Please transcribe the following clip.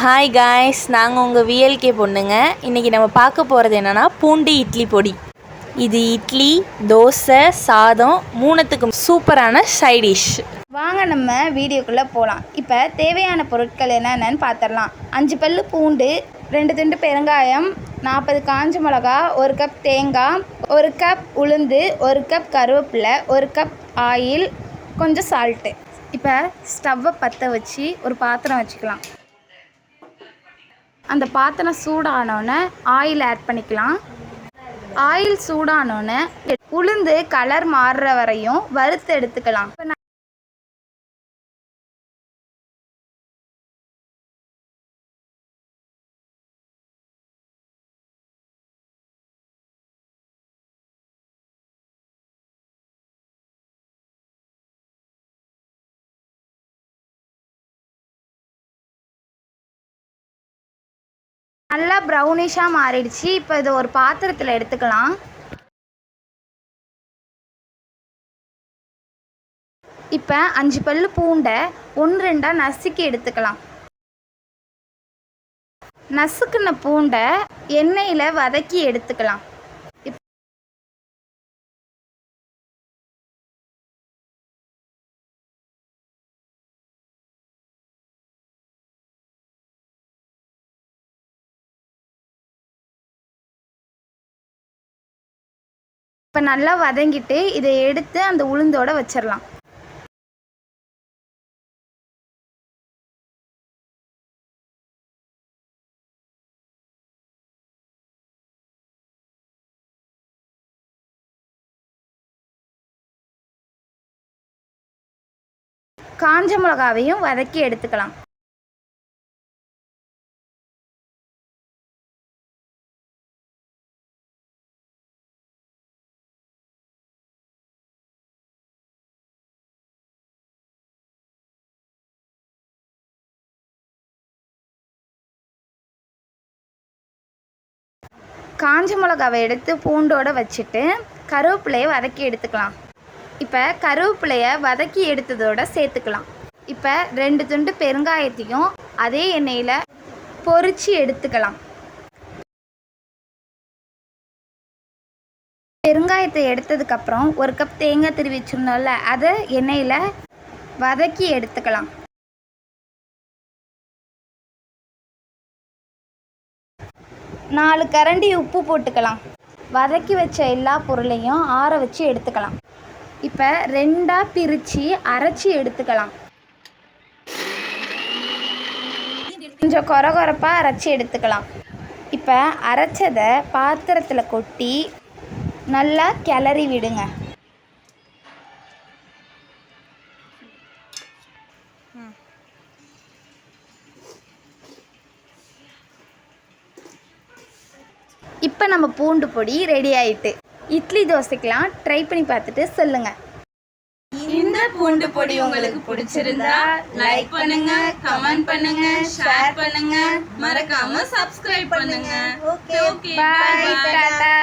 Hi guys, நாங்கள் உங்கள் VLK பொண்ணுங்க. இன்றைக்கி நம்ம பார்க்க போகிறது என்னென்னா பூண்டு இட்லி பொடி. இது இட்லி, தோசை, சாதம் மூணுத்துக்கும் சூப்பரான சைடிஷ். வாங்க நம்ம வீடியோக்குள்ளே போகலாம். இப்போ தேவையான பொருட்கள் என்னென்னு பார்த்துடலாம். 5 பல்லு பூண்டு, 2 துண்டு பெருங்காயம், 40 காஞ்ச மிளகா, 1 கப் தேங்காய், 1 கப் உளுந்து, 1 கப் கருவேப்பிலை, 1 கப் ஆயில், கொஞ்சம் சால்ட்டு. இப்போ ஸ்டவ்வை பற்ற வச்சு ஒரு பாத்திரம் வச்சுக்கலாம். அந்த பாத்திரம் சூடானோன்னே ஆயில் ஆட் பண்ணிக்கலாம். ஆயில் சூடானோன்னே உளுந்து கலர் மாறுற வரையும் வறுத்து எடுத்துக்கலாம். நல்லா ப்ரௌனிஷாக மாறிடுச்சு. இப்போ இதை ஒரு பாத்திரத்தில் எடுத்துக்கலாம். இப்போ 5 பல்லு பூண்டை 1-2 நசுக்கி எடுத்துக்கலாம். நசுக்குன பூண்டை எண்ணெயில் வதக்கி எடுத்துக்கலாம். இப்போ நல்லா வதங்கிட்டு இதை எடுத்து அந்த உளுந்தோடு வச்சிடலாம். காஞ்ச மிளகாவையும் வதக்கி எடுத்துக்கலாம். காஞ்ச மிளகாவை எடுத்து பூண்டோடு வச்சுட்டு கருவேப்பிலையை வதக்கி எடுத்துக்கலாம். இப்போ கருவேப்பிலையை வதக்கி எடுத்ததோடு சேர்த்துக்கலாம். இப்போ 2 துண்டு பெருங்காயத்தையும் அதே எண்ணெயில் பொரித்து எடுத்துக்கலாம். பெருங்காயத்தை எடுத்ததுக்கப்புறம் 1 கப் தேங்காய் திருவி வச்சுருந்தோம்ல, அதை எண்ணெயில் வதக்கி எடுத்துக்கலாம். நாலு கரண்டி உப்பு போட்டுக்கலாம். வதக்கி வச்ச எல்லா பொருளையும் ஆற வச்சு எடுத்துக்கலாம். இப்போ 2ஆ பிரித்து அரைச்சி எடுத்துக்கலாம். கொஞ்சம் கொரகொரப்பாக அரைச்சி எடுத்துக்கலாம். இப்போ அரைச்சதை பாத்திரத்தில் கொட்டி நல்லா கிளறி விடுங்க. இப்போ நம்ம பூண்டு பொடி ரெடி ஆயிட்டு. இட்லி தோசைக்கெலாம் ட்ரை பண்ணி பார்த்துட்டு சொல்லுங்கள். இந்த பூண்டு பொடி உங்களுக்கு பிடிச்சிருந்தா லைக் பண்ணுங்க, கமெண்ட் பண்ணுங்க, ஷேர் பண்ணுங்க, மறக்காம சப்ஸ்கிரைப் பண்ணுங்க. Okay, bye Tata.